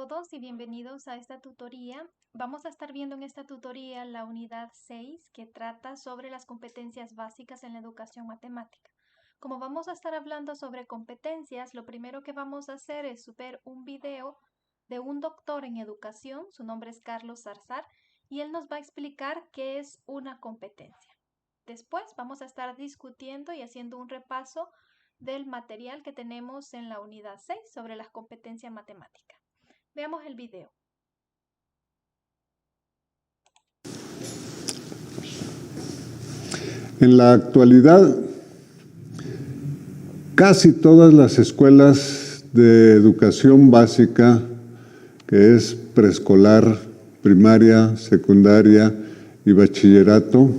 todos y bienvenidos a esta tutoría. Vamos a estar viendo en esta tutoría la unidad 6 que trata sobre las competencias básicas en la educación matemática. Como vamos a estar hablando sobre competencias, lo primero que vamos a hacer es ver un video de un doctor en educación, su nombre es Carlos Zarzar, y él nos va a explicar qué es una competencia. Después vamos a estar discutiendo y haciendo un repaso del material que tenemos en la unidad 6 sobre las competencias matemáticas. Veamos el video. En la actualidad, casi todas las escuelas de educación básica, que es preescolar, primaria, secundaria y bachillerato,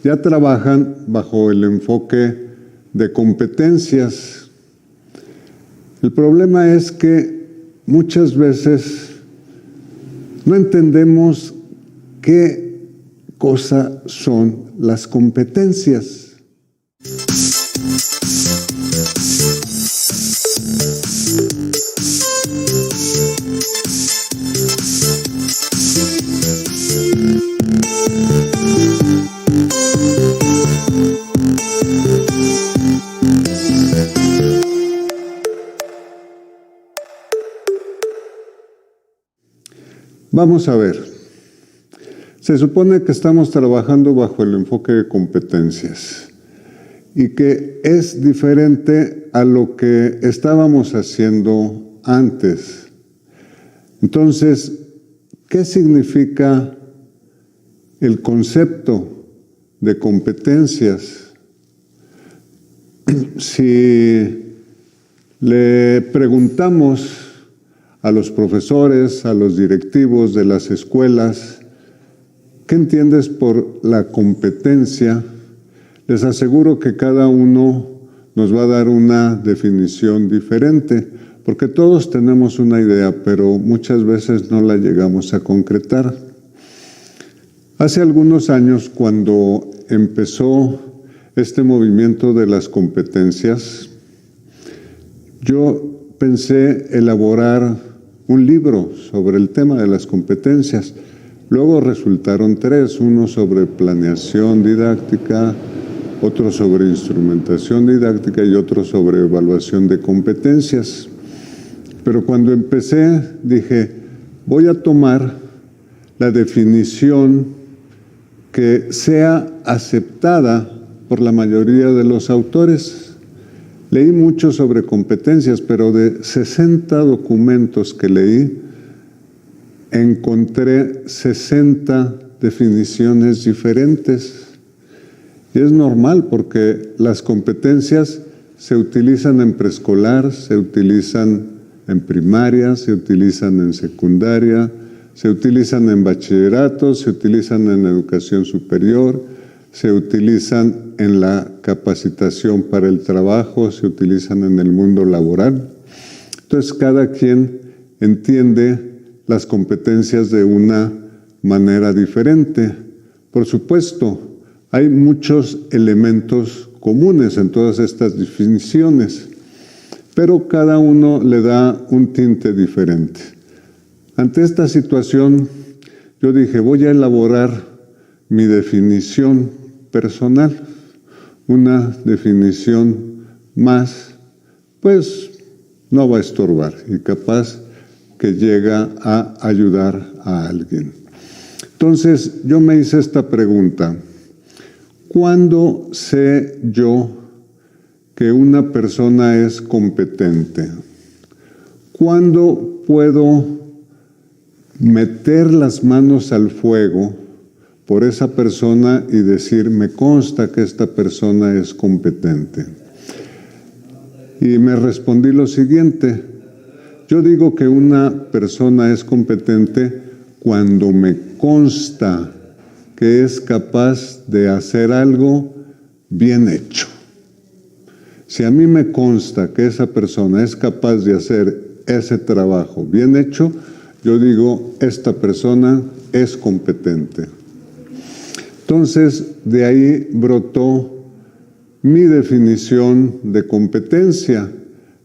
ya trabajan bajo el enfoque de competencias. El problema es que muchas veces no entendemos qué cosa son las competencias. Vamos a ver. Se supone que estamos trabajando bajo el enfoque de competencias y que es diferente a lo que estábamos haciendo antes. Entonces, ¿qué significa el concepto de competencias? Si le preguntamos a los profesores, a los directivos de las escuelas, ¿qué entiendes por la competencia? Les aseguro que cada uno nos va a dar una definición diferente, porque todos tenemos una idea, pero muchas veces no la llegamos a concretar. Hace algunos años, cuando empezó este movimiento de las competencias, yo pensé elaborar un libro sobre el tema de las competencias. Luego resultaron 3, uno sobre planeación didáctica, otro sobre instrumentación didáctica y otro sobre evaluación de competencias. Pero cuando empecé dije, voy a tomar la definición que sea aceptada por la mayoría de los autores. Leí mucho sobre competencias, pero de 60 documentos que leí, encontré 60 definiciones diferentes. Y es normal porque las competencias se utilizan en preescolar, se utilizan en primaria, se utilizan en secundaria, se utilizan en bachillerato, se utilizan en educación superior, se utilizan en la capacitación para el trabajo, se utilizan en el mundo laboral. Entonces, cada quien entiende las competencias de una manera diferente. Por supuesto, hay muchos elementos comunes en todas estas definiciones, pero cada uno le da un tinte diferente. Ante esta situación, yo dije, voy a elaborar mi definición personal, una definición más, pues no va a estorbar y capaz que llega a ayudar a alguien. Entonces yo me hice esta pregunta, ¿cuándo sé yo que una persona es competente? ¿Cuándo puedo meter las manos al fuego por esa persona y decir, me consta que esta persona es competente? Y me respondí lo siguiente, yo digo que una persona es competente cuando me consta que es capaz de hacer algo bien hecho. Si a mí me consta que esa persona es capaz de hacer ese trabajo bien hecho, yo digo, esta persona es competente. Entonces, de ahí brotó mi definición de competencia.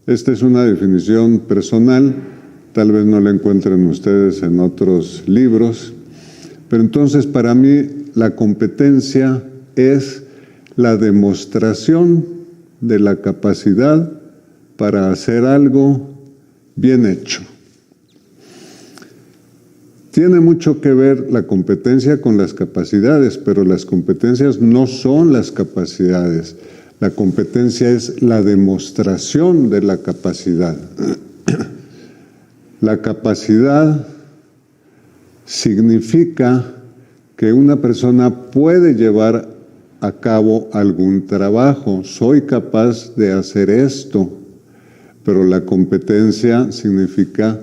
Esta es una definición personal tal vez no la encuentren ustedes en otros libros, pero entonces para mí la competencia es la demostración de la capacidad para hacer algo bien hecho. Tiene mucho que ver la competencia con las capacidades, pero las competencias no son las capacidades. La competencia es la demostración de la capacidad. La capacidad significa que una persona puede llevar a cabo algún trabajo. Soy capaz de hacer esto, pero la competencia significa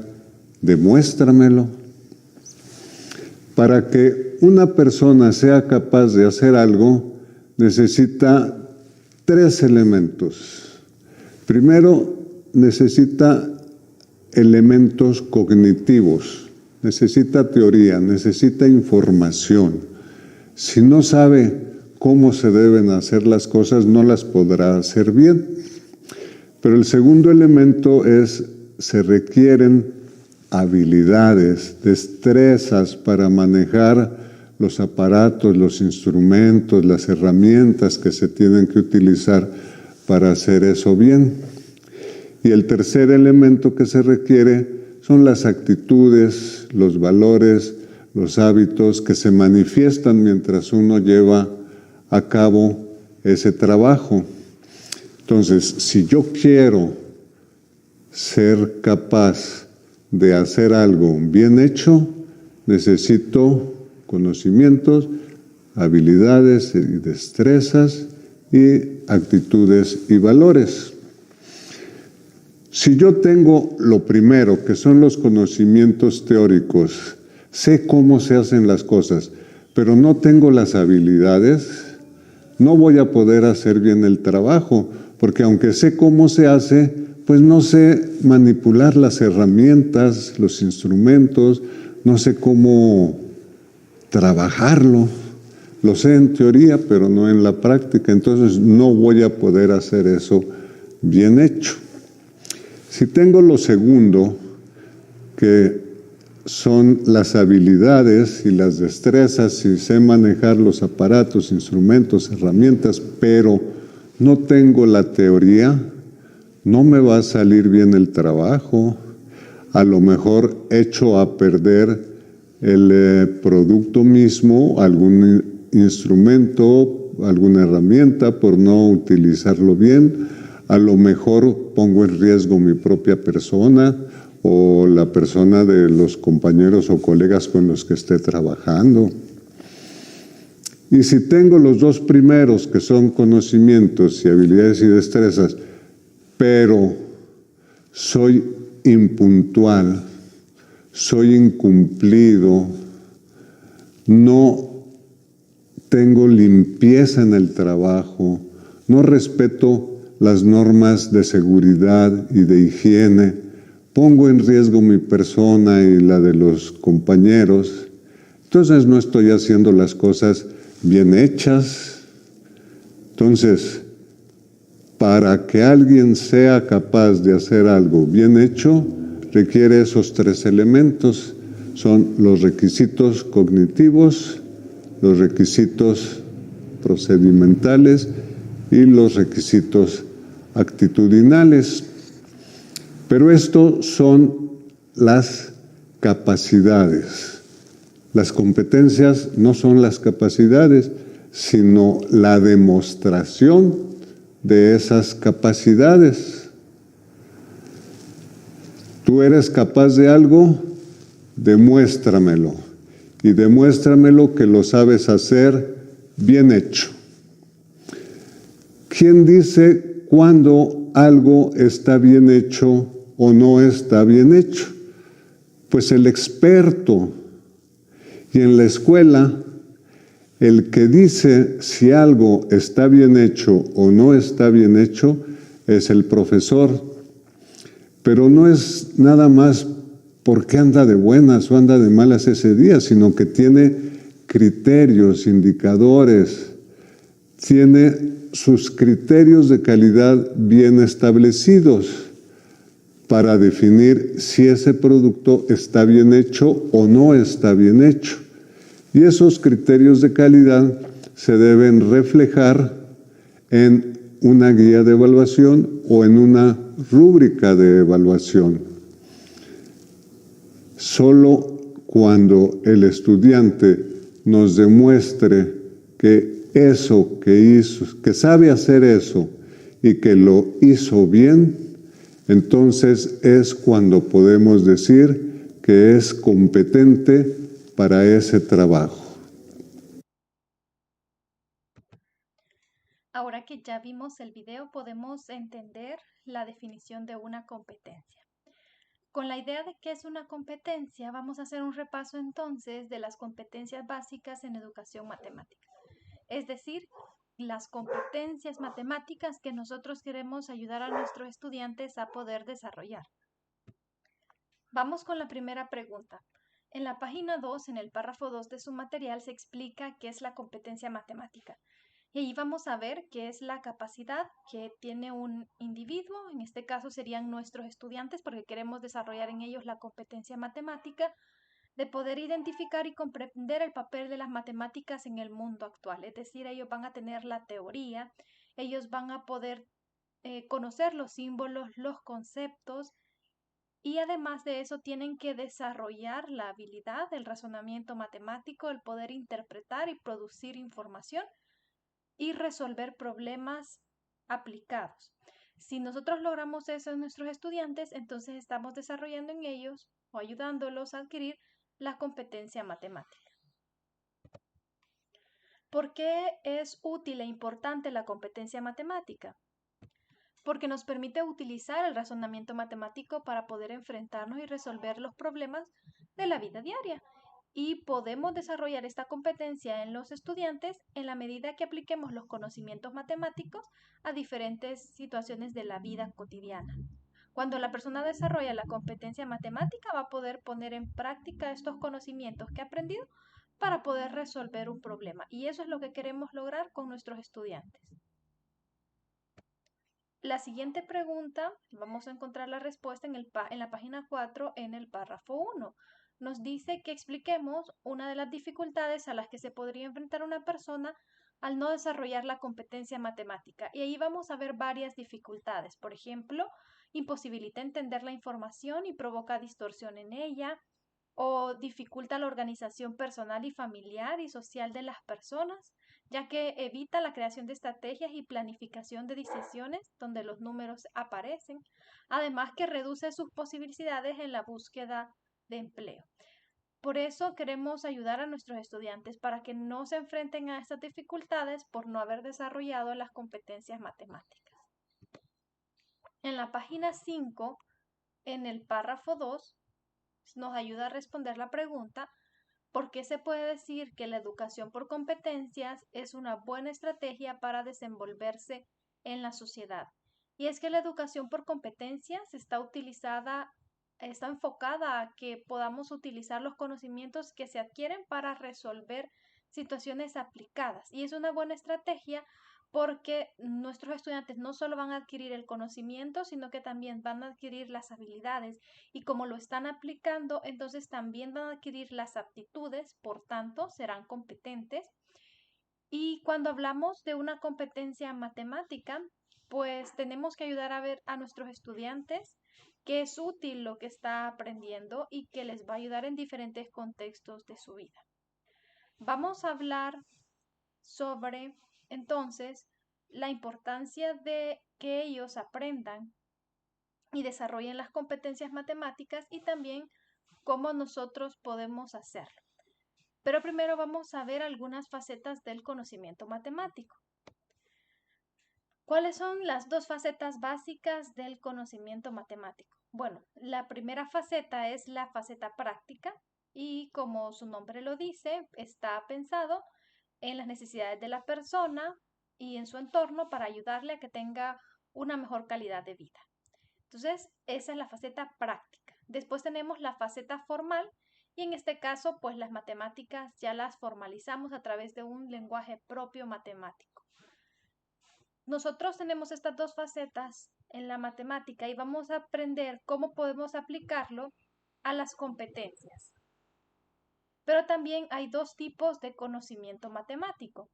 demuéstramelo. Para que una persona sea capaz de hacer algo, necesita 3 elementos. Primero, necesita elementos cognitivos, necesita teoría, necesita información. Si no sabe cómo se deben hacer las cosas, no las podrá hacer bien. Pero el segundo elemento es, se requieren habilidades, destrezas para manejar los aparatos, los instrumentos, las herramientas que se tienen que utilizar para hacer eso bien. Y el tercer elemento que se requiere son las actitudes, los valores, los hábitos que se manifiestan mientras uno lleva a cabo ese trabajo. Entonces, si yo quiero ser capaz de hacer algo bien hecho, necesito conocimientos, habilidades y destrezas y actitudes y valores. Si yo tengo lo primero, que son los conocimientos teóricos, sé cómo se hacen las cosas, pero no tengo las habilidades, no voy a poder hacer bien el trabajo, porque aunque sé cómo se hace, pues no sé manipular las herramientas, los instrumentos, no sé cómo trabajarlo. Lo sé en teoría, pero no en la práctica, entonces no voy a poder hacer eso bien hecho. Si tengo lo segundo, que son las habilidades y las destrezas, si sé manejar los aparatos, instrumentos, herramientas, pero no tengo la teoría, no me va a salir bien el trabajo, a lo mejor echo a perder el producto mismo, algún instrumento, alguna herramienta por no utilizarlo bien, a lo mejor pongo en riesgo mi propia persona o la persona de los compañeros o colegas con los que esté trabajando. Y si tengo los 2 primeros, que son conocimientos y habilidades y destrezas, pero soy impuntual, soy incumplido, no tengo limpieza en el trabajo, no respeto las normas de seguridad y de higiene, pongo en riesgo mi persona y la de los compañeros, entonces no estoy haciendo las cosas bien hechas. Entonces, para que alguien sea capaz de hacer algo bien hecho, requiere esos 3 elementos. Son los requisitos cognitivos, los requisitos procedimentales y los requisitos actitudinales. Pero esto son las capacidades. Las competencias no son las capacidades, sino la demostración de esas capacidades. Tú eres capaz de algo, demuéstramelo. Y demuéstramelo que lo sabes hacer bien hecho. ¿Quién dice cuándo algo está bien hecho o no está bien hecho? Pues el experto. Y en la escuela, el que dice si algo está bien hecho o no está bien hecho es el profesor. Pero no es nada más porque anda de buenas o anda de malas ese día, sino que tiene criterios, indicadores, tiene sus criterios de calidad bien establecidos. para definir si ese producto está bien hecho o no está bien hecho. Y esos criterios de calidad se deben reflejar en una guía de evaluación o en una rúbrica de evaluación. Solo cuando el estudiante nos demuestre que eso que hizo, que sabe hacer eso y que lo hizo bien, entonces es cuando podemos decir que es competente para ese trabajo. Ahora que ya vimos el video, podemos entender la definición de una competencia. Con la idea de qué es una competencia, vamos a hacer un repaso entonces de las competencias básicas en educación matemática. Es decir, las competencias matemáticas que nosotros queremos ayudar a nuestros estudiantes a poder desarrollar. Vamos con la primera pregunta. En la página 2, en el párrafo 2 de su material, se explica qué es la competencia matemática. Y ahí vamos a ver qué es la capacidad que tiene un individuo, en este caso serían nuestros estudiantes, porque queremos desarrollar en ellos la competencia matemática, de poder identificar y comprender el papel de las matemáticas en el mundo actual. Es decir, ellos van a tener la teoría, ellos van a poder conocer los símbolos, los conceptos, y además de eso tienen que desarrollar la habilidad del razonamiento matemático, el poder interpretar y producir información y resolver problemas aplicados. Si nosotros logramos eso en nuestros estudiantes, entonces estamos desarrollando en ellos o ayudándolos a adquirir la competencia matemática. ¿Por qué es útil e importante la competencia matemática? Porque nos permite utilizar el razonamiento matemático para poder enfrentarnos y resolver los problemas de la vida diaria. Y podemos desarrollar esta competencia en los estudiantes en la medida que apliquemos los conocimientos matemáticos a diferentes situaciones de la vida cotidiana. Cuando la persona desarrolla la competencia matemática, va a poder poner en práctica estos conocimientos que ha aprendido para poder resolver un problema. Y eso es lo que queremos lograr con nuestros estudiantes. La siguiente pregunta, vamos a encontrar la respuesta en la página 4 en el párrafo 1. Nos dice que expliquemos una de las dificultades a las que se podría enfrentar una persona al no desarrollar la competencia matemática. Y ahí vamos a ver varias dificultades. Por ejemplo, imposibilita entender la información y provoca distorsión en ella, o dificulta la organización personal y familiar y social de las personas, ya que evita la creación de estrategias y planificación de decisiones donde los números aparecen, además que reduce sus posibilidades en la búsqueda de empleo. Por eso queremos ayudar a nuestros estudiantes para que no se enfrenten a estas dificultades por no haber desarrollado las competencias matemáticas. En la página 5, en el párrafo 2, nos ayuda a responder la pregunta: ¿por qué se puede decir que la educación por competencias es una buena estrategia para desenvolverse en la sociedad? Y es que la educación por competencias está enfocada a que podamos utilizar los conocimientos que se adquieren para resolver situaciones aplicadas. Y es una buena estrategia porque nuestros estudiantes no solo van a adquirir el conocimiento, sino que también van a adquirir las habilidades, y como lo están aplicando, entonces también van a adquirir las aptitudes, por tanto serán competentes. Y cuando hablamos de una competencia matemática, pues tenemos que ayudar a ver a nuestros estudiantes que es útil lo que está aprendiendo y que les va a ayudar en diferentes contextos de su vida. Vamos a hablar sobre, entonces, la importancia de que ellos aprendan y desarrollen las competencias matemáticas y también cómo nosotros podemos hacerlo. Pero primero vamos a ver algunas facetas del conocimiento matemático. ¿Cuáles son las dos facetas básicas del conocimiento matemático? Bueno, la primera faceta es la faceta práctica y, como su nombre lo dice, está pensado en las necesidades de la persona y en su entorno para ayudarle a que tenga una mejor calidad de vida. Entonces, esa es la faceta práctica. Después tenemos la faceta formal, y en este caso, pues las matemáticas ya las formalizamos a través de un lenguaje propio matemático. Nosotros tenemos estas dos facetas en la matemática y vamos a aprender cómo podemos aplicarlo a las competencias. Pero también hay dos tipos de conocimiento matemático.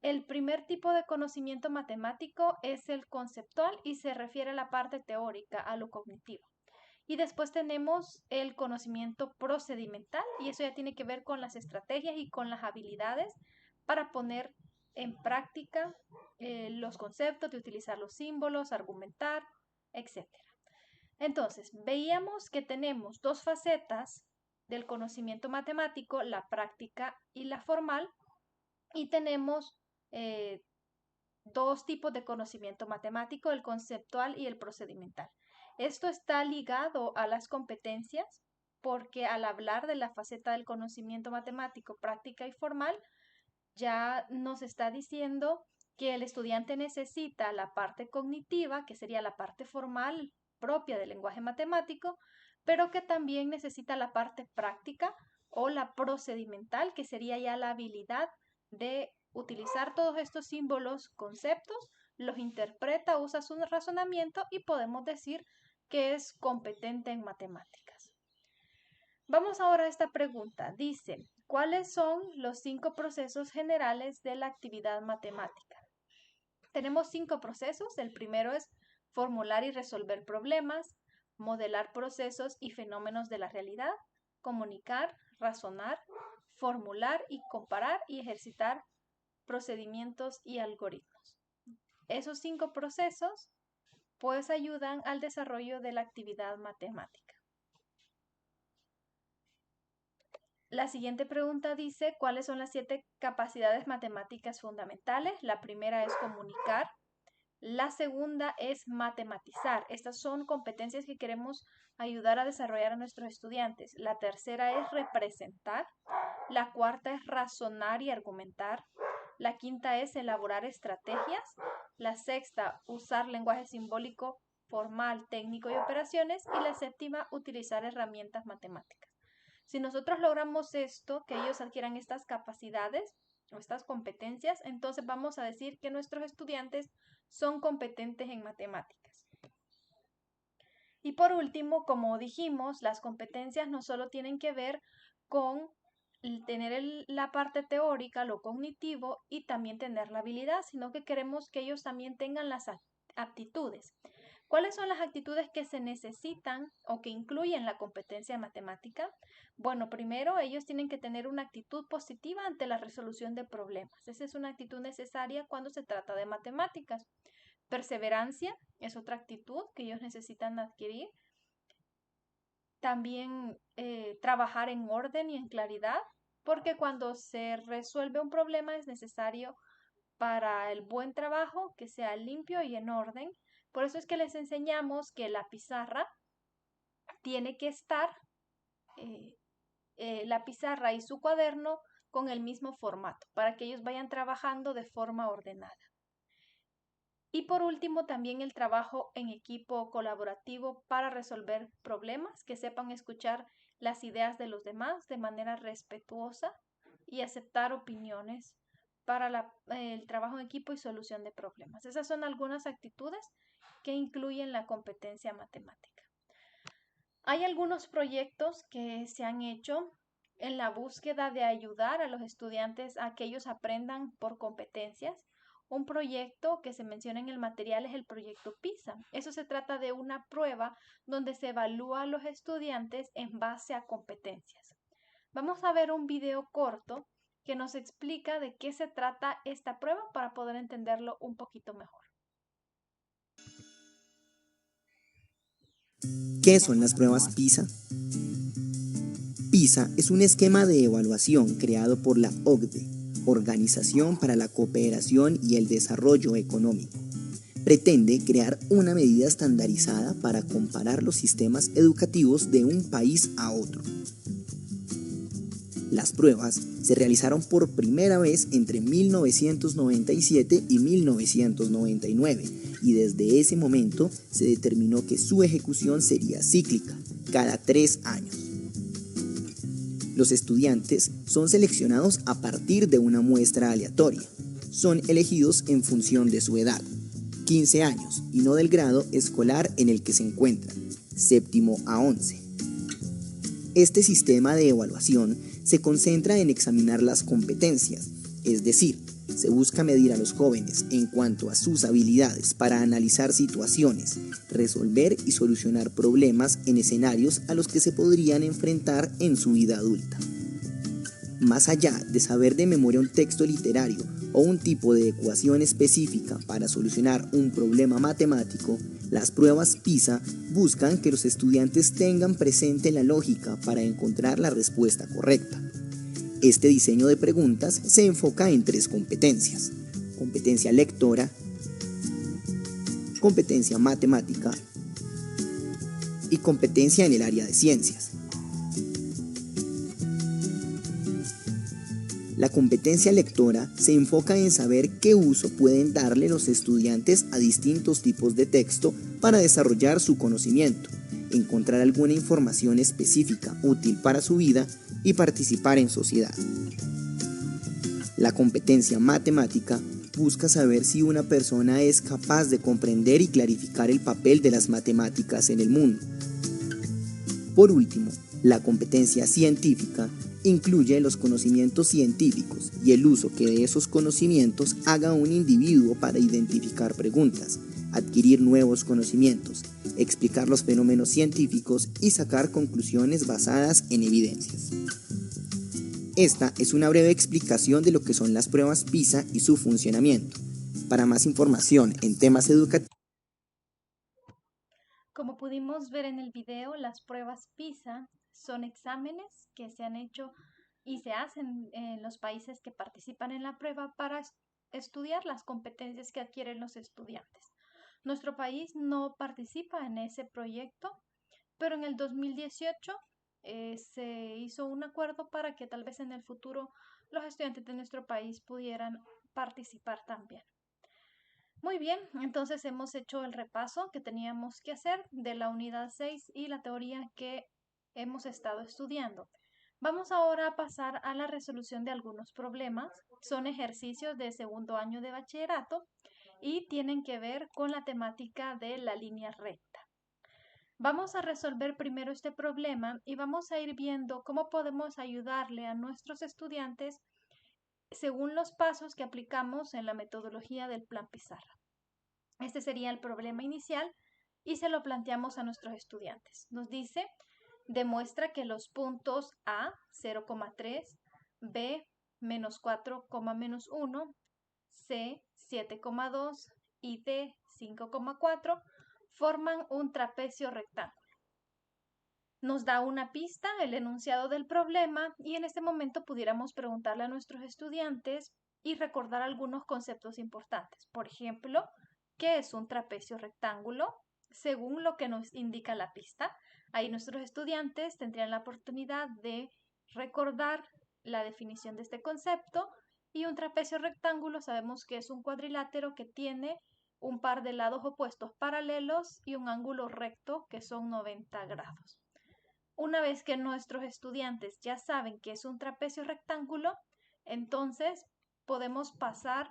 El primer tipo de conocimiento matemático es el conceptual y se refiere a la parte teórica, a lo cognitivo. Y después tenemos el conocimiento procedimental y eso ya tiene que ver con las estrategias y con las habilidades para poner en práctica los conceptos, de utilizar los símbolos, argumentar, etc. Entonces, veíamos que tenemos dos facetas del conocimiento matemático, la práctica y la formal, y tenemos dos tipos de conocimiento matemático, el conceptual y el procedimental. Esto está ligado a las competencias porque al hablar de la faceta del conocimiento matemático, práctica y formal, ya nos está diciendo que el estudiante necesita la parte cognitiva, que sería la parte formal propia del lenguaje matemático, pero que también necesita la parte práctica o la procedimental, que sería ya la habilidad de utilizar todos estos símbolos, conceptos, los interpreta, usa su razonamiento y podemos decir que es competente en matemáticas. Vamos ahora a esta pregunta. Dice, ¿cuáles son los 5 procesos generales de la actividad matemática? Tenemos 5 procesos. El primero es formular y resolver problemas, modelar procesos y fenómenos de la realidad, comunicar, razonar, formular y comparar y ejercitar procedimientos y algoritmos. Esos 5 procesos pues ayudan al desarrollo de la actividad matemática. La siguiente pregunta dice, ¿cuáles son las 7 capacidades matemáticas fundamentales? La primera es comunicar. La segunda es matematizar. Estas son competencias que queremos ayudar a desarrollar a nuestros estudiantes. La tercera es representar. La cuarta es razonar y argumentar. La quinta es elaborar estrategias. La sexta, usar lenguaje simbólico, formal, técnico y operaciones. Y la séptima, utilizar herramientas matemáticas. Si nosotros logramos esto, que ellos adquieran estas capacidades o estas competencias, entonces vamos a decir que nuestros estudiantes son competentes en matemáticas. Y por último, como dijimos, las competencias no solo tienen que ver con tener la parte teórica, lo cognitivo y también tener la habilidad, sino que queremos que ellos también tengan las aptitudes. ¿Cuáles son las actitudes que se necesitan o que incluyen la competencia matemática? Bueno, primero ellos tienen que tener una actitud positiva ante la resolución de problemas. Esa es una actitud necesaria cuando se trata de matemáticas. Perseverancia es otra actitud que ellos necesitan adquirir. También trabajar en orden y en claridad, porque cuando se resuelve un problema es necesario para el buen trabajo que sea limpio y en orden. Por eso es que les enseñamos que la pizarra tiene que estar, la pizarra y su cuaderno con el mismo formato, para que ellos vayan trabajando de forma ordenada. Y por último, también el trabajo en equipo colaborativo para resolver problemas, que sepan escuchar las ideas de los demás de manera respetuosa y aceptar opiniones para el trabajo en equipo y solución de problemas. Esas son algunas actitudes que incluyen la competencia matemática. Hay algunos proyectos que se han hecho en la búsqueda de ayudar a los estudiantes a que ellos aprendan por competencias. Un proyecto que se menciona en el material es el proyecto PISA. Eso se trata de una prueba donde se evalúa a los estudiantes en base a competencias. Vamos a ver un video corto que nos explica de qué se trata esta prueba para poder entenderlo un poquito mejor. ¿Qué son las pruebas PISA? PISA es un esquema de evaluación creado por la OCDE, Organización para la Cooperación y el Desarrollo Económico. Pretende crear una medida estandarizada para comparar los sistemas educativos de un país a otro. Las pruebas se realizaron por primera vez entre 1997 y 1999 y desde ese momento se determinó que su ejecución sería cíclica, cada 3 años. Los estudiantes son seleccionados a partir de una muestra aleatoria. Son elegidos en función de su edad. 15 años y no del grado escolar en el que se encuentran, séptimo a 11. Este sistema de evaluación se concentra en examinar las competencias, es decir, se busca medir a los jóvenes en cuanto a sus habilidades para analizar situaciones, resolver y solucionar problemas en escenarios a los que se podrían enfrentar en su vida adulta. Más allá de saber de memoria un texto literario o un tipo de ecuación específica para solucionar un problema matemático, las pruebas PISA buscan que los estudiantes tengan presente la lógica para encontrar la respuesta correcta. Este diseño de preguntas se enfoca en 3 competencias: competencia lectora, competencia matemática y competencia en el área de ciencias. La competencia lectora se enfoca en saber qué uso pueden darle los estudiantes a distintos tipos de texto para desarrollar su conocimiento, encontrar alguna información específica útil para su vida y participar en sociedad. La competencia matemática busca saber si una persona es capaz de comprender y clarificar el papel de las matemáticas en el mundo. Por último, la competencia científica incluye los conocimientos científicos y el uso que de esos conocimientos haga un individuo para identificar preguntas, adquirir nuevos conocimientos, explicar los fenómenos científicos y sacar conclusiones basadas en evidencias. Esta es una breve explicación de lo que son las pruebas PISA y su funcionamiento. Para más información en temas educativos, Como pudimos ver en el video, las pruebas PISA son exámenes que se han hecho y se hacen en los países que participan en la prueba para estudiar las competencias que adquieren los estudiantes. Nuestro país no participa en ese proyecto, pero en el 2018 se hizo un acuerdo para que tal vez en el futuro los estudiantes de nuestro país pudieran participar también. Muy bien, entonces hemos hecho el repaso que teníamos que hacer de la unidad 6 y la teoría que hemos estado estudiando. Vamos ahora a pasar a la resolución de algunos problemas. Son ejercicios de segundo año de bachillerato y tienen que ver con la temática de la línea recta. Vamos a resolver primero este problema y vamos a ir viendo cómo podemos ayudarle a nuestros estudiantes según los pasos que aplicamos en la metodología del plan Pizarra. Este sería el problema inicial y se lo planteamos a nuestros estudiantes. Nos dice, demuestra que los puntos A, 0,3, B, menos 4,-1, C, 7,2 y D, 5,4 forman un trapecio rectángulo. Nos da una pista, el enunciado del problema, y en este momento pudiéramos preguntarle a nuestros estudiantes y recordar algunos conceptos importantes. Por ejemplo, ¿qué es un trapecio rectángulo? Según lo que nos indica la pista, ahí nuestros estudiantes tendrían la oportunidad de recordar la definición de este concepto. Y un trapecio rectángulo sabemos que es un cuadrilátero que tiene un par de lados opuestos paralelos y un ángulo recto que son 90 grados. Una vez que nuestros estudiantes ya saben que es un trapecio rectángulo, entonces podemos pasar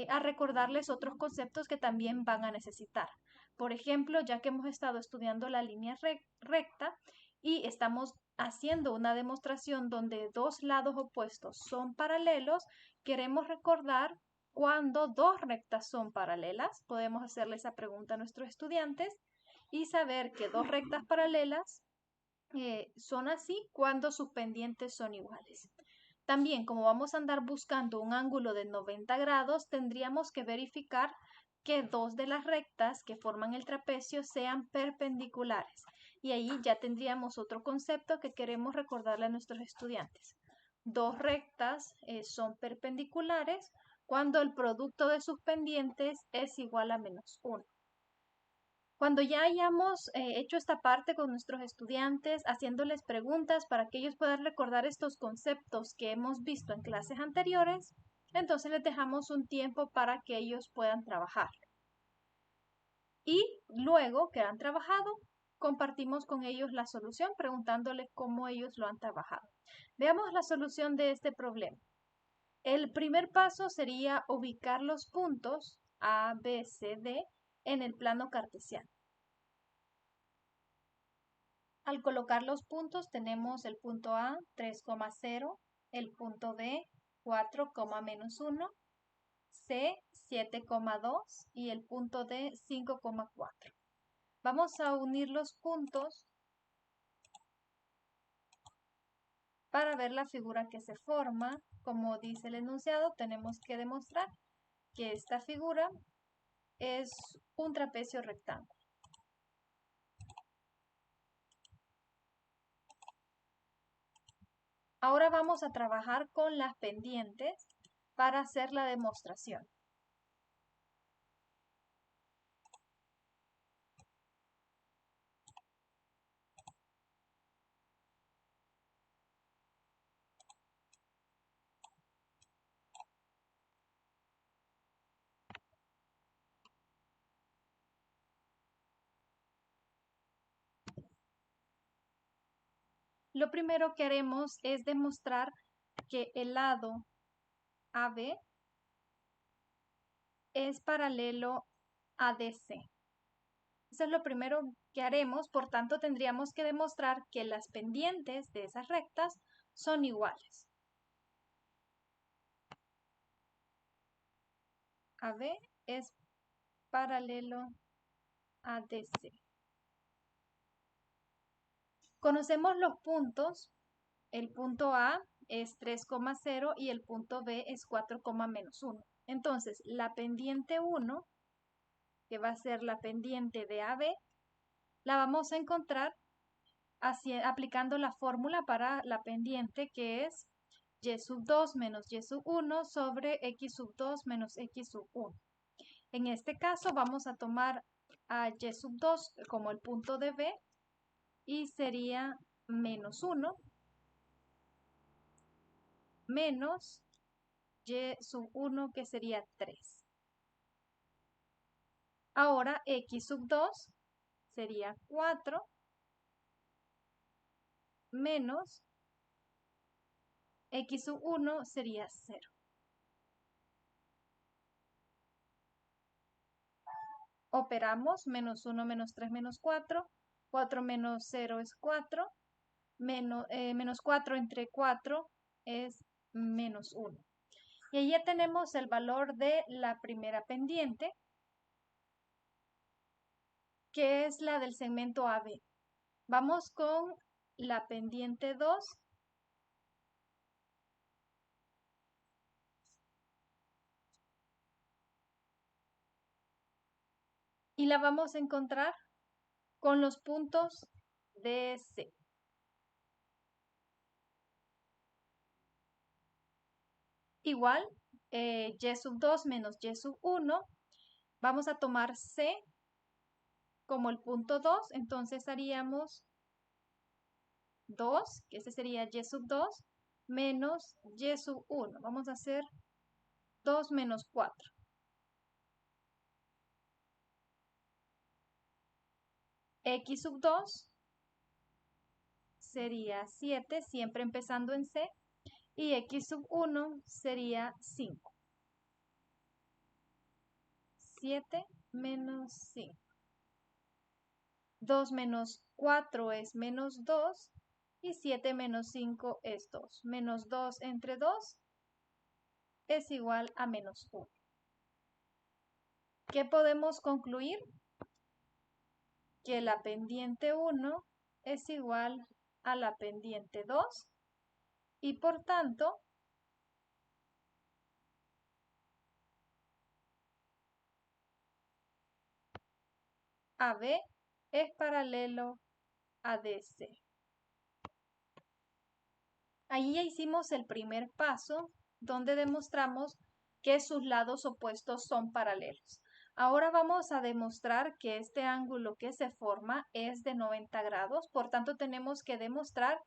a recordarles otros conceptos que también van a necesitar. Por ejemplo, ya que hemos estado estudiando la línea recta y estamos haciendo una demostración donde dos lados opuestos son paralelos, queremos recordar cuando dos rectas son paralelas. Podemos hacerle esa pregunta a nuestros estudiantes y saber que dos rectas paralelas son así cuando sus pendientes son iguales. También, como vamos a andar buscando un ángulo de 90 grados, tendríamos que verificar que dos de las rectas que forman el trapecio sean perpendiculares. Y ahí ya tendríamos otro concepto que queremos recordarle a nuestros estudiantes. Dos rectas son perpendiculares cuando el producto de sus pendientes es igual a -1. Cuando ya hayamos hecho esta parte con nuestros estudiantes, haciéndoles preguntas para que ellos puedan recordar estos conceptos que hemos visto en clases anteriores, entonces les dejamos un tiempo para que ellos puedan trabajar. Y luego que han trabajado, compartimos con ellos la solución preguntándoles cómo ellos lo han trabajado. Veamos la solución de este problema. El primer paso sería ubicar los puntos A, B, C, D en el plano cartesiano. Al colocar los puntos tenemos el punto A 3,0, el punto B 4, -1, C 7,2 y el punto D 5,4. Vamos a unir los puntos para ver la figura que se forma. Como dice el enunciado, tenemos que demostrar que esta figura es un trapecio rectángulo. Ahora vamos a trabajar con las pendientes para hacer la demostración. Lo primero que haremos es demostrar que el lado AB es paralelo a DC. Eso es lo primero que haremos, por tanto tendríamos que demostrar que las pendientes de esas rectas son iguales. AB es paralelo a DC. Conocemos los puntos. El punto A es 3,0 y el punto B es 4,-1. Entonces, la pendiente 1, que va a ser la pendiente de AB, la vamos a encontrar aplicando la fórmula para la pendiente, que es y sub 2 menos y sub 1 sobre x sub 2 menos x sub 1. En este caso vamos a tomar a y sub 2 como el punto de B y sería -1 menos y sub 1, que sería 3. Ahora x sub 2 sería 4 menos x sub 1 sería 0. Operamos -1 menos 3 menos 4. 4 menos 0 es 4. Menos 4 entre 4 es -1. Y ahí ya tenemos el valor de la primera pendiente, que es la del segmento AB. Vamos con la pendiente 2. Y la vamos a encontrar con los puntos DC. Igual, y sub 2 menos y sub 1. Vamos a tomar C como el punto 2, entonces haríamos 2, que ese sería y sub 2, menos y sub 1. Vamos a hacer 2 menos 4. X sub 2 sería 7, siempre empezando en C, y x sub 1 sería 5. 7 menos 5. 2 menos 4 es menos 2 y 7 menos 5 es 2. Menos 2 entre 2 es igual a -1. ¿Qué podemos concluir? Que la pendiente 1 es igual a la pendiente 2 y por tanto AB es paralelo a DC. Ahí ya hicimos el primer paso, donde demostramos que sus lados opuestos son paralelos. Ahora vamos a demostrar que este ángulo que se forma es de 90 grados, por tanto tenemos que demostrar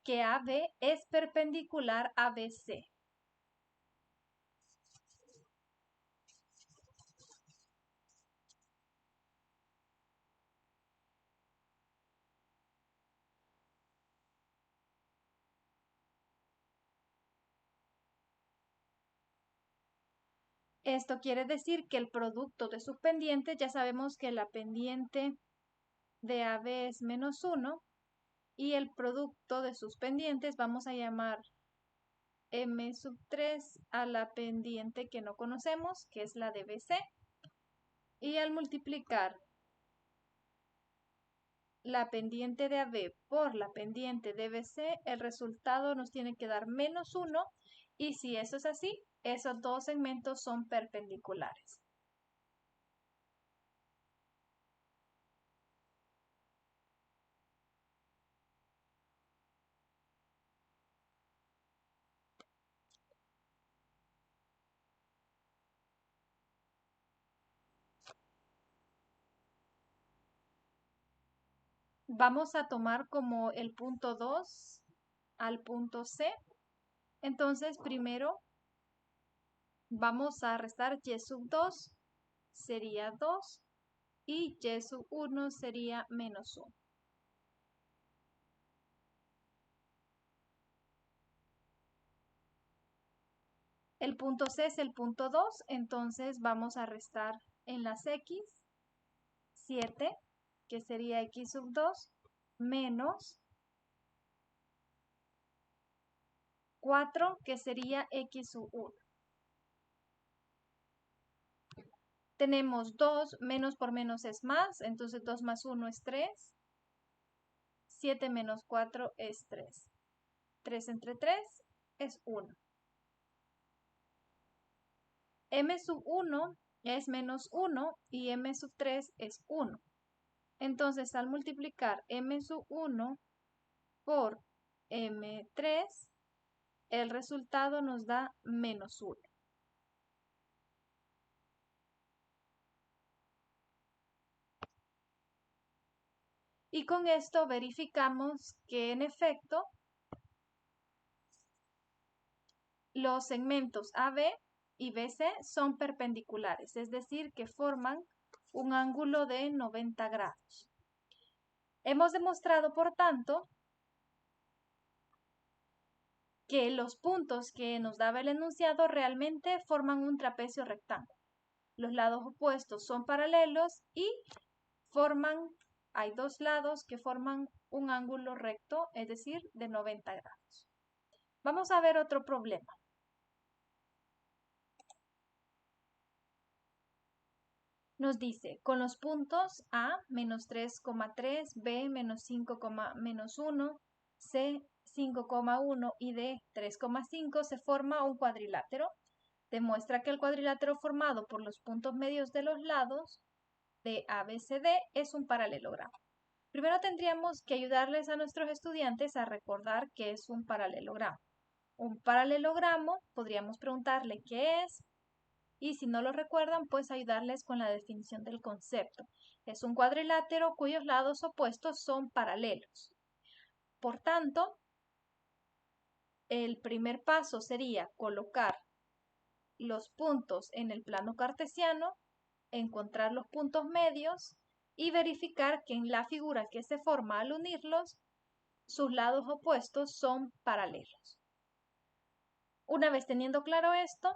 que AB es perpendicular a BC. Esto quiere decir que el producto de sus pendientes, ya sabemos que la pendiente de AB es menos 1 y el producto de sus pendientes vamos a llamar M sub 3 a la pendiente que no conocemos, que es la de BC. Y al multiplicar la pendiente de AB por la pendiente de BC, el resultado nos tiene que dar menos 1. Y si eso es así, esos dos segmentos son perpendiculares. Vamos a tomar como el punto 2 al punto C. Entonces, primero vamos a restar y sub 2, sería 2, y y sub 1 sería menos 1. El punto C es el punto 2, entonces vamos a restar en las X, 7, que sería X sub 2, menos 4, que sería X sub 1. Tenemos 2, menos por menos es más, entonces 2 más 1 es 3. 7 menos 4 es 3. 3 entre 3 es 1. M sub 1 es menos 1 y M sub 3 es 1. Entonces, al multiplicar M sub 1 por M3, el resultado nos da menos 1. Y con esto verificamos que en efecto los segmentos AB y BC son perpendiculares, es decir, que forman un ángulo de 90 grados. Hemos demostrado, por tanto, que los puntos que nos daba el enunciado realmente forman un trapecio rectángulo. Los lados opuestos son paralelos y hay dos lados que forman un ángulo recto, es decir, de 90 grados. Vamos a ver otro problema. Nos dice, con los puntos A, menos 3,3, B, menos 5, menos 1, C, 5,1 y D, 3,5, se forma un cuadrilátero. Demuestra que el cuadrilátero formado por los puntos medios de los lados de ABCD es un paralelogramo. Primero tendríamos que ayudarles a nuestros estudiantes a recordar qué es un paralelogramo. Un paralelogramo, podríamos preguntarle qué es, y si no lo recuerdan, pues ayudarles con la definición del concepto. Es un cuadrilátero cuyos lados opuestos son paralelos. Por tanto, el primer paso sería colocar los puntos en el plano cartesiano, encontrar los puntos medios y verificar que en la figura que se forma al unirlos, sus lados opuestos son paralelos. Una vez teniendo claro esto,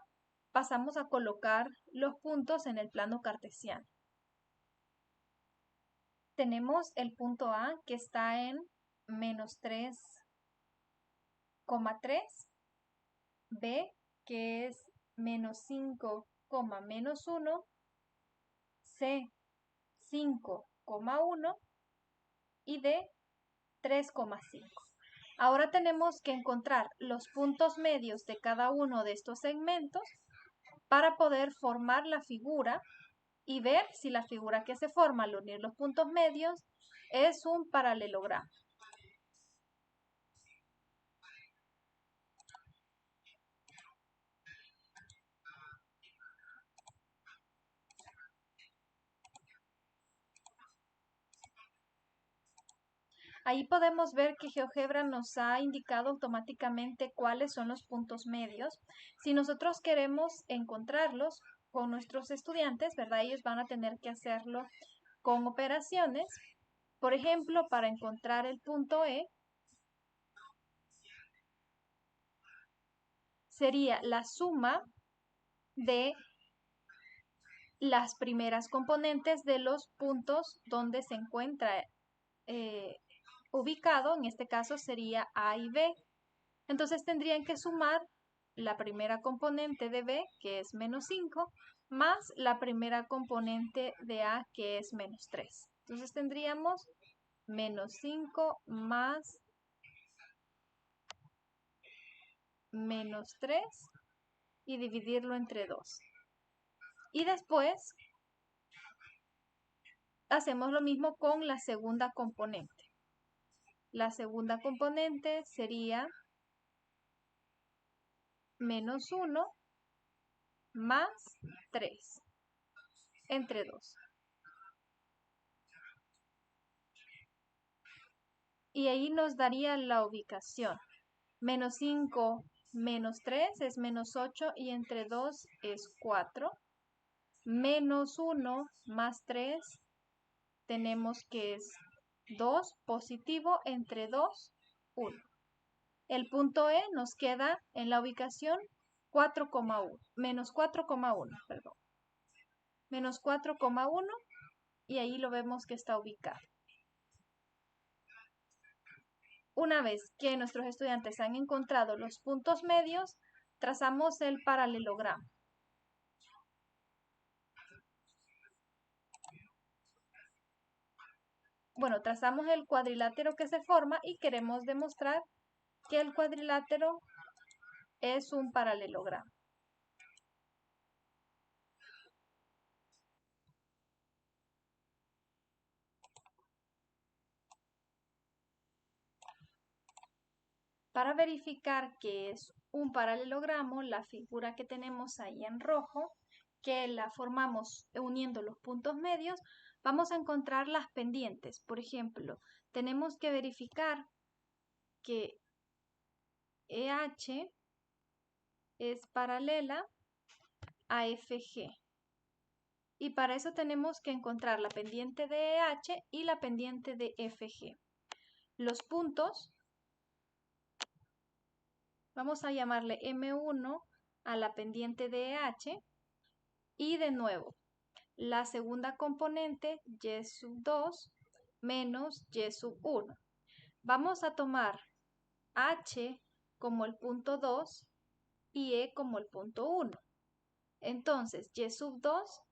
pasamos a colocar los puntos en el plano cartesiano. Tenemos el punto A que está en menos 3,3, B que es menos 5, menos 1, C 5,1 y D 3,5. Ahora tenemos que encontrar los puntos medios de cada uno de estos segmentos para poder formar la figura y ver si la figura que se forma al unir los puntos medios es un paralelogramo. Ahí podemos ver que GeoGebra nos ha indicado automáticamente cuáles son los puntos medios. Si nosotros queremos encontrarlos con nuestros estudiantes, ¿verdad? Ellos van a tener que hacerlo con operaciones. Por ejemplo, para encontrar el punto E, sería la suma de las primeras componentes de los puntos donde se encuentra ubicado, en este caso sería A y B. Entonces tendrían que sumar la primera componente de B, que es menos 5, más la primera componente de A, que es menos 3. Entonces tendríamos menos 5 más menos 3 y dividirlo entre 2. Y después hacemos lo mismo con la segunda componente. La segunda componente sería menos 1 más 3 entre 2. Y ahí nos daría la ubicación. Menos 5 menos 3 es menos 8 y entre 2 es 4. Menos 1 más 3 tenemos que es 2 positivo entre 2, 1. El punto E nos queda en la ubicación 4,1, menos 4,1, perdón. Menos 4,1 y ahí lo vemos que está ubicado. Una vez que nuestros estudiantes han encontrado los puntos medios, trazamos el paralelogramo. Bueno, trazamos el cuadrilátero que se forma y queremos demostrar que el cuadrilátero es un paralelogramo. Para verificar que es un paralelogramo, la figura que tenemos ahí en rojo, que la formamos uniendo los puntos medios, vamos a encontrar las pendientes. Por ejemplo, tenemos que verificar que EH es paralela a FG. Y para eso tenemos que encontrar la pendiente de EH y la pendiente de FG. Los puntos, vamos a llamarle M1 a la pendiente de EH y de nuevo, la segunda componente Y sub 2 menos Y sub 1. Vamos a tomar H como el punto 2 y E como el punto 1. Entonces, Y sub 2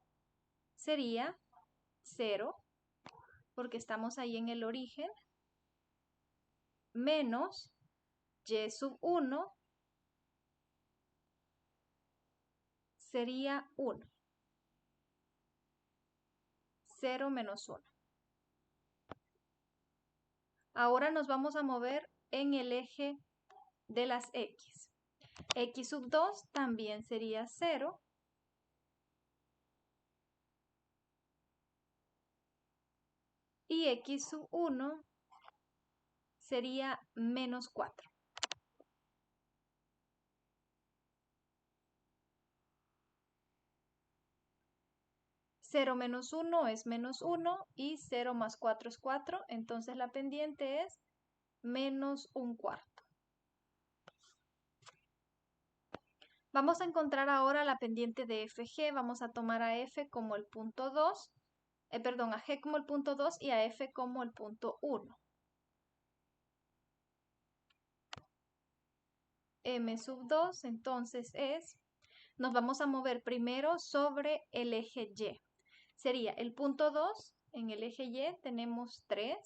sería 0, porque estamos ahí en el origen, menos Y sub 1 sería 1. 0 menos 1. Ahora nos vamos a mover en el eje de las X. X sub 2 también sería 0. Y X sub 1 sería menos 4. Cero menos 1 es menos 1 y 0 más 4 es 4. Entonces la pendiente es menos un cuarto. Vamos a encontrar ahora la pendiente de FG. Vamos a tomar a F como el punto 2. A G como el punto 2 y a F como el punto 1. M sub 2 entonces nos vamos a mover primero sobre el eje Y. Sería el punto 2, en el eje Y tenemos 3,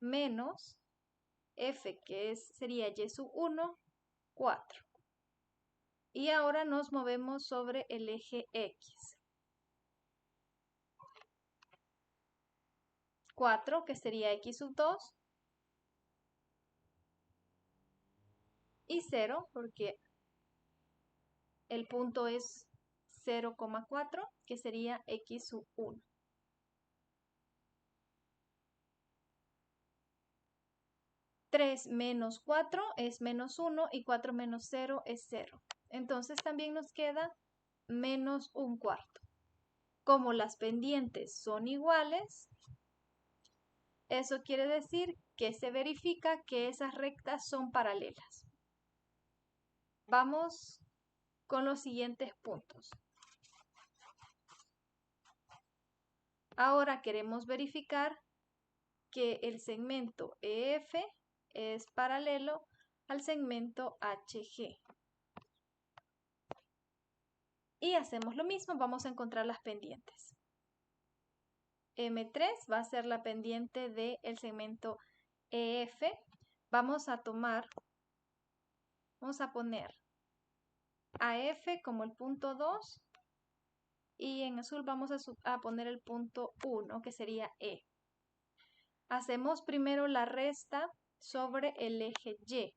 menos F, que sería Y sub 1, 4. Y ahora nos movemos sobre el eje X. 4, que sería X sub 2. Y 0, porque el punto es 0,4, que sería X sub 1. 3 menos 4 es menos 1 y 4 menos 0 es 0. Entonces también nos queda menos un cuarto. Como las pendientes son iguales, eso quiere decir que se verifica que esas rectas son paralelas. Vamos con los siguientes puntos. Ahora queremos verificar que el segmento EF es paralelo al segmento HG. Y hacemos lo mismo, vamos a encontrar las pendientes. M3 va a ser la pendiente del segmento EF. Vamos a poner AF como el punto 2 y en azul vamos a poner el punto 1, que sería E. Hacemos primero la resta sobre el eje Y.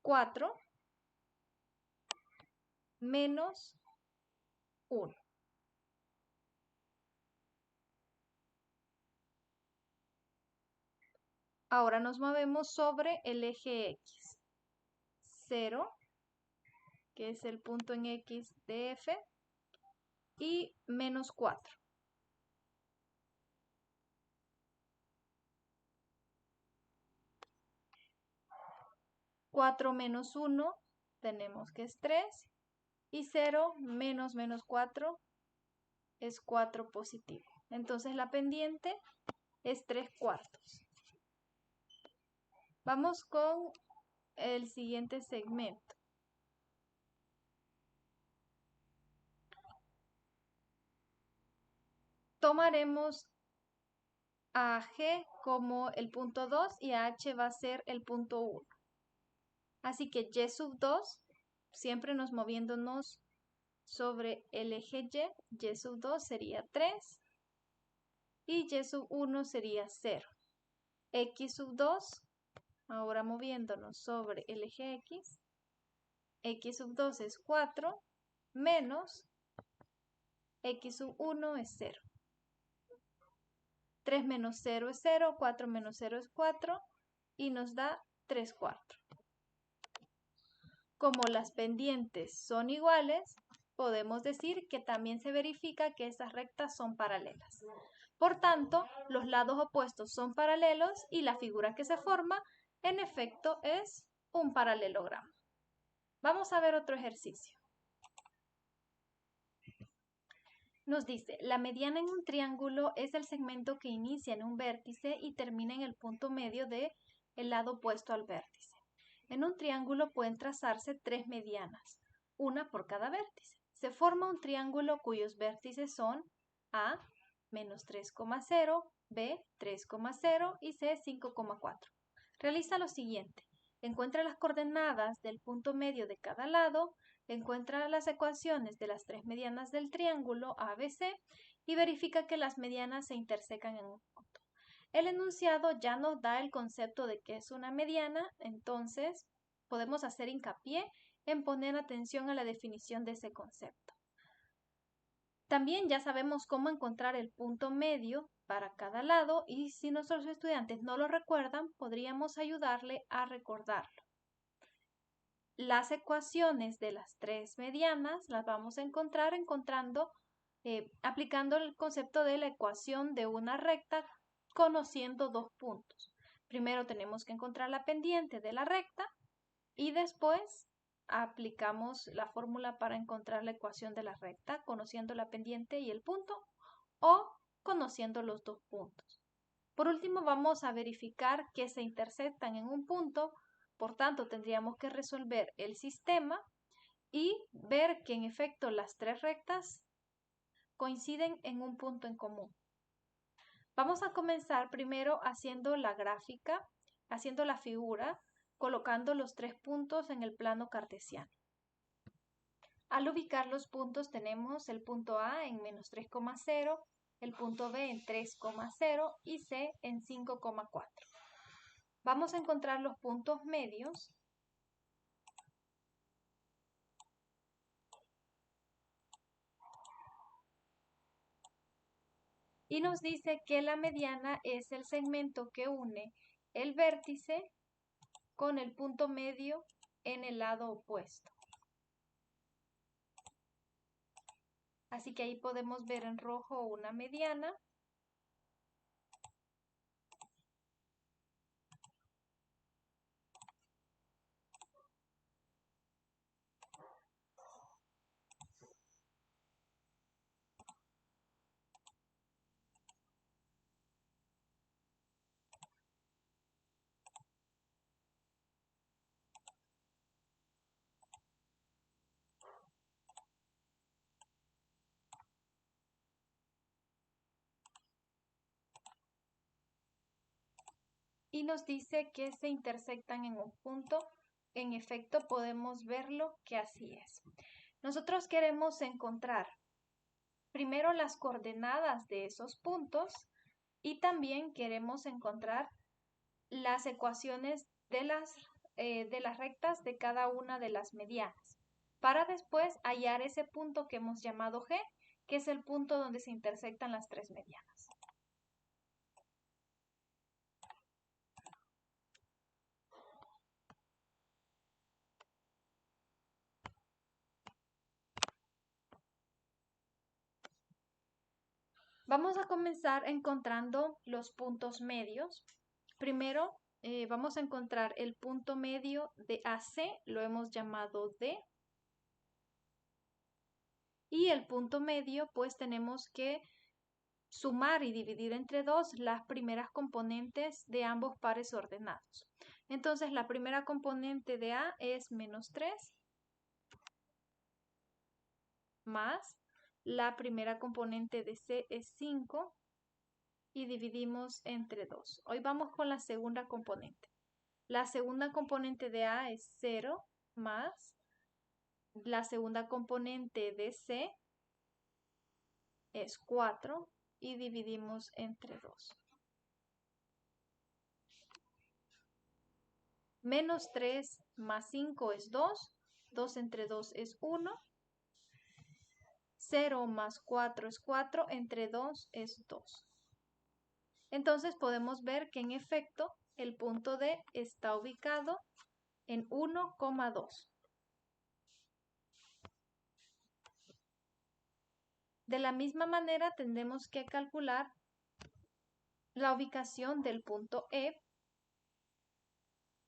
4 menos 1. Ahora nos movemos sobre el eje X. 0, que es el punto en X de F, y menos 4. 4 menos 1 tenemos que es 3. Y 0 menos menos 4 es 4 positivo. Entonces la pendiente es 3/4. Vamos con el siguiente segmento. Tomaremos a G como el punto 2 y a H va a ser el punto 1. Así que Y sub 2, siempre nos moviéndonos sobre el eje Y sub 2 sería 3 y Y sub 1 sería 0. X sub 2, ahora moviéndonos sobre el eje X sub 2 es 4 menos X sub 1 es 0. 3 menos 0 es 0, 4 menos 0 es 4 y nos da 3/4. Como las pendientes son iguales, podemos decir que también se verifica que esas rectas son paralelas. Por tanto, los lados opuestos son paralelos y la figura que se forma, en efecto, es un paralelogramo. Vamos a ver otro ejercicio. Nos dice, la mediana en un triángulo es el segmento que inicia en un vértice y termina en el punto medio del lado opuesto al vértice. En un triángulo pueden trazarse 3 medianas, una por cada vértice. Se forma un triángulo cuyos vértices son A, menos 3,0, B, 3,0 y C, 5,4. Realiza lo siguiente. Encuentra las coordenadas del punto medio de cada lado, encuentra las ecuaciones de las 3 medianas del triángulo ABC y verifica que las medianas se intersecan en un punto. El enunciado ya nos da el concepto de qué es una mediana, entonces podemos hacer hincapié en poner atención a la definición de ese concepto. También ya sabemos cómo encontrar el punto medio para cada lado y si nuestros estudiantes no lo recuerdan, podríamos ayudarle a recordarlo. Las ecuaciones de las 3 medianas las vamos a encontrar aplicando el concepto de la ecuación de una recta conociendo 2 puntos. Primero tenemos que encontrar la pendiente de la recta y después aplicamos la fórmula para encontrar la ecuación de la recta conociendo la pendiente y el punto o conociendo los 2 puntos. Por último, vamos a verificar que se intersectan en un punto, por tanto tendríamos que resolver el sistema y ver que en efecto las 3 rectas coinciden en un punto en común. Vamos a comenzar primero haciendo la gráfica, haciendo la figura, colocando los 3 puntos en el plano cartesiano. Al ubicar los puntos tenemos el punto A en menos 3,0, el punto B en 3,0 y C en 5,4. Vamos a encontrar los puntos medios. Y nos dice que la mediana es el segmento que une el vértice con el punto medio en el lado opuesto. Así que ahí podemos ver en rojo una mediana. y nos dice que se intersectan en un punto. En efecto, podemos verlo que así es. Nosotros queremos encontrar primero las coordenadas de esos puntos y también queremos encontrar las ecuaciones de las rectas de cada una de las medianas, para después hallar ese punto que hemos llamado G, que es el punto donde se intersectan las tres medianas. Vamos a comenzar encontrando los puntos medios. Primero, vamos a encontrar el punto medio de AC, lo hemos llamado D. Y el punto medio, pues tenemos que sumar y dividir entre 2 las primeras componentes de ambos pares ordenados. Entonces, la primera componente de A es -3 más la primera componente de C es 5 y dividimos entre 2. Hoy vamos con la segunda componente. La segunda componente de A es 0 más la segunda componente de C es 4 y dividimos entre 2. -3 más 5 es 2. 2 entre 2 es 1. 0 más 4 es 4. Entre 2 es 2. Entonces podemos ver que en efecto el punto D está ubicado en 1,2. De la misma manera tendremos que calcular la ubicación del punto E.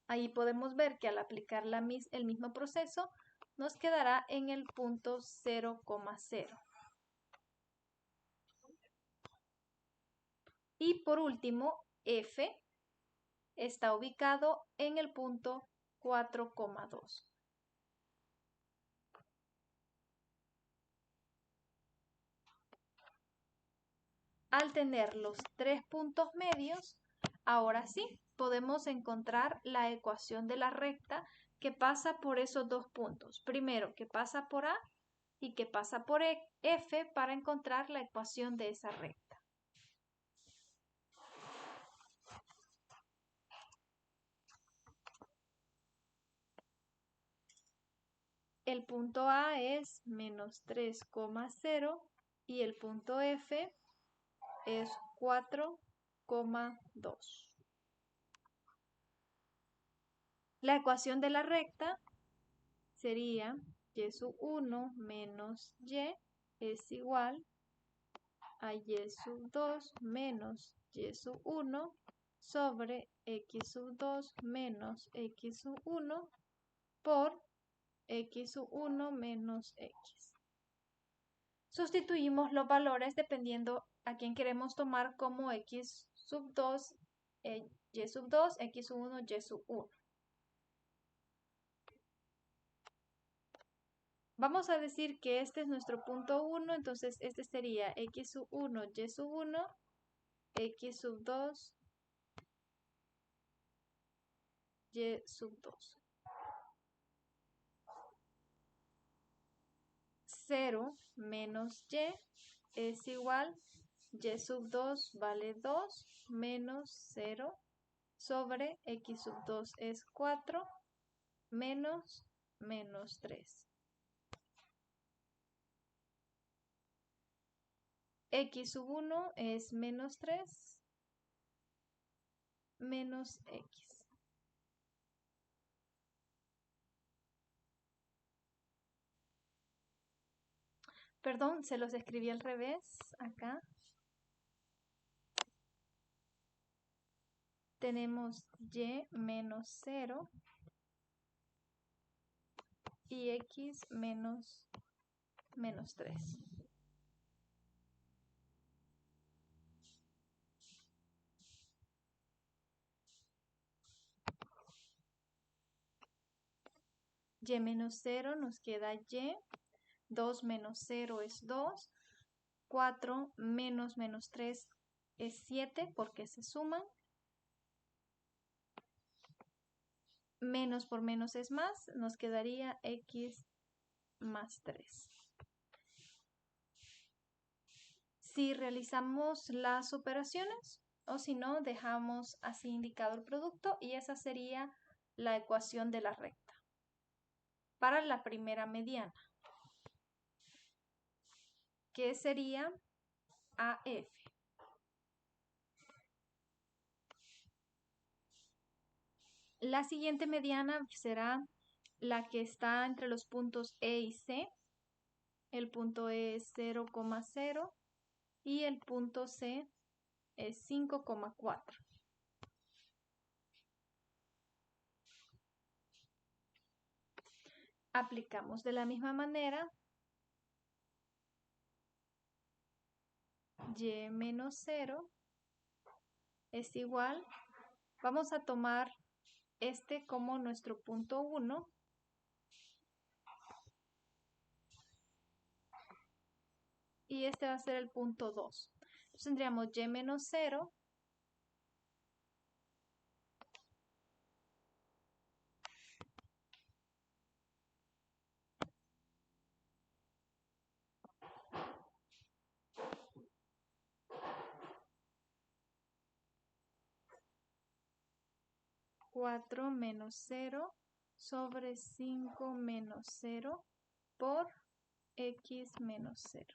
Ahí podemos ver que al aplicar el mismo proceso nos quedará en el punto 0,0. Y por último, F está ubicado en el punto 4,2. Al tener los tres puntos medios, ahora sí, podemos encontrar la ecuación de la recta que pasa por esos dos puntos. Primero, que pasa por A y que pasa por F para encontrar la ecuación de esa recta. El punto A es -3,0 y el punto F es 4,2. La ecuación de la recta sería y sub 1 menos y es igual a y sub 2 menos y sub 1 sobre x sub 2 menos x sub 1 por x sub 1 menos x. Sustituimos los valores dependiendo a quién queremos tomar como x sub 2, y sub 2, x sub 1, y sub 1. Vamos a decir que este es nuestro punto 1, entonces este sería x sub 1, y sub 1, x sub 2, y sub 2. 0 menos y es igual, y sub 2 vale 2 menos 0 sobre x sub 2 es 4 menos 3. X sub 1 es -3 menos x. Perdón, se los escribí al revés acá. Tenemos y menos 0 y x menos 3. Y menos 0 nos queda y. 2 menos 0 es 2. 4 menos 3 es 7 porque se suman. Menos por menos es más, nos quedaría x más 3. Si realizamos las operaciones o si no, dejamos así indicado el producto y esa sería la ecuación de la recta para la primera mediana, que sería AF. La siguiente mediana será la que está entre los puntos E y C. El punto E es 0,0 y el punto C es 5,4. Aplicamos de la misma manera y menos 0 es igual. Vamos a tomar este como nuestro punto 1 y este va a ser el punto 2. Entonces tendríamos y menos 0 4 menos 0 sobre 5 menos 0 por x menos 0.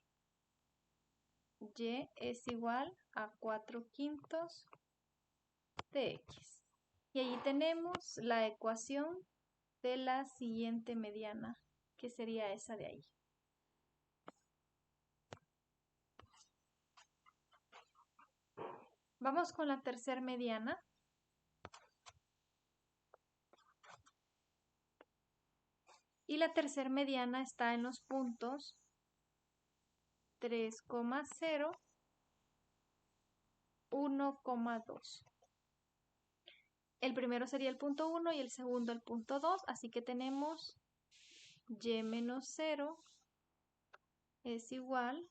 Y es igual a 4/5 de x. Y allí tenemos la ecuación de la siguiente mediana, que sería esa de ahí. Vamos con la tercera mediana. Y la tercera mediana está en los puntos 3,0, 1,2. El primero sería el punto 1 y el segundo el punto 2, así que tenemos y menos 0 es igual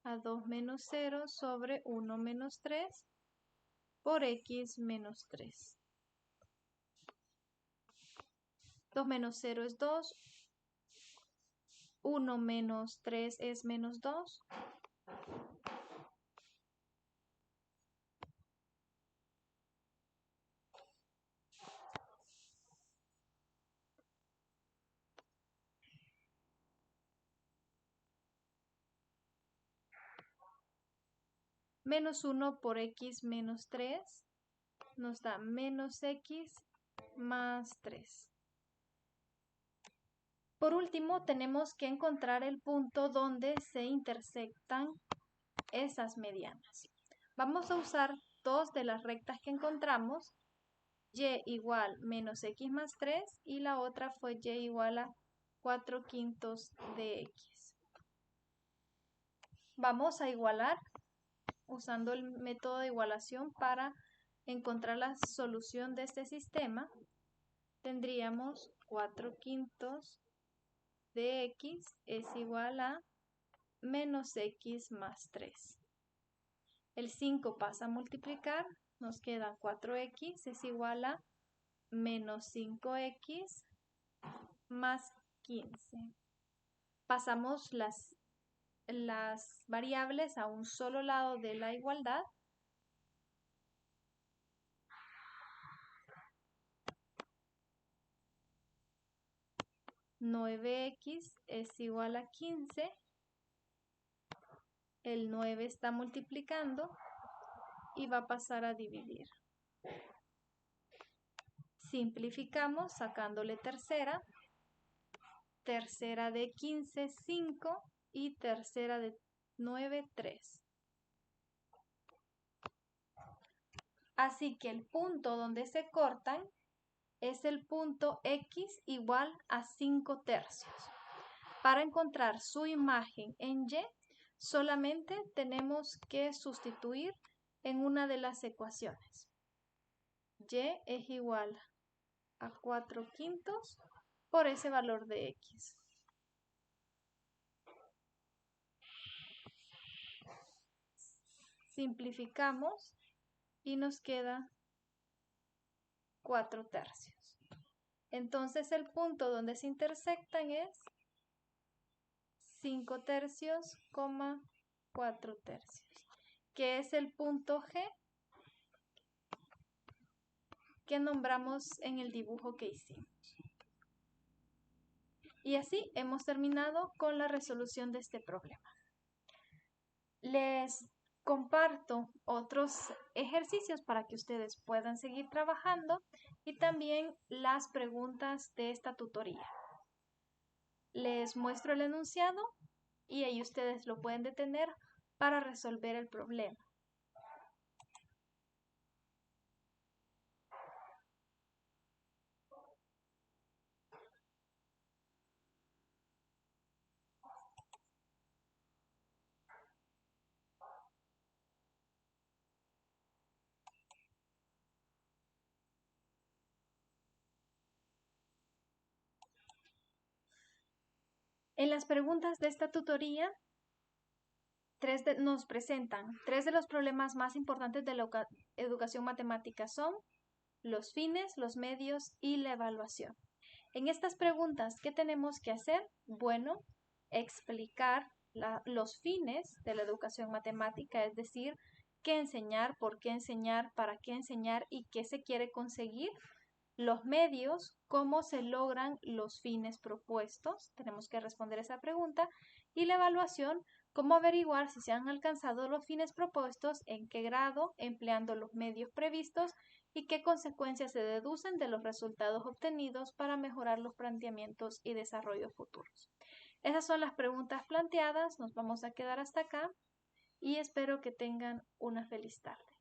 a 2 menos 0 sobre 1 menos 3 por x menos 3. 2 menos 0 es 2, 1 menos 3 es menos 2. Menos 1 por x menos 3 nos da menos x más 3. Por último, tenemos que encontrar el punto donde se intersectan esas medianas. Vamos a usar dos de las rectas que encontramos, y igual menos x más 3 y la otra fue y igual a 4/5 de x. Vamos a igualar usando el método de igualación para encontrar la solución de este sistema. Tendríamos 4/5 de x es igual a menos x más 3. El 5 pasa a multiplicar, nos queda 4x es igual a menos 5x más 15. Pasamos las variables a un solo lado de la igualdad. (9x es igual a 15). El 9 está multiplicando y va a pasar a dividir. Simplificamos sacándole tercera. Tercera de 15, 5 y tercera de 9, 3. Así que el punto donde se cortan es el punto x igual a 5/3. Para encontrar su imagen en y, solamente tenemos que sustituir en una de las ecuaciones. Y es igual a 4/5 por ese valor de x. Simplificamos y nos queda 4/3. Entonces el punto donde se intersectan es 5/3, 4/3, que es el punto G que nombramos en el dibujo que hicimos. Y así hemos terminado con la resolución de este problema. Les comparto otros ejercicios para que ustedes puedan seguir trabajando y también las preguntas de esta tutoría. Les muestro el enunciado y ahí ustedes lo pueden detener para resolver el problema. En las preguntas de esta tutoría, nos presentan 3 de los problemas más importantes de la educación matemática son los fines, los medios y la evaluación. En estas preguntas, ¿qué tenemos que hacer? Bueno, explicar los fines de la educación matemática, es decir, qué enseñar, por qué enseñar, para qué enseñar y qué se quiere conseguir. Los medios, cómo se logran los fines propuestos, tenemos que responder esa pregunta. Y la evaluación, cómo averiguar si se han alcanzado los fines propuestos, en qué grado, empleando los medios previstos y qué consecuencias se deducen de los resultados obtenidos para mejorar los planteamientos y desarrollos futuros. Esas son las preguntas planteadas, nos vamos a quedar hasta acá y espero que tengan una feliz tarde.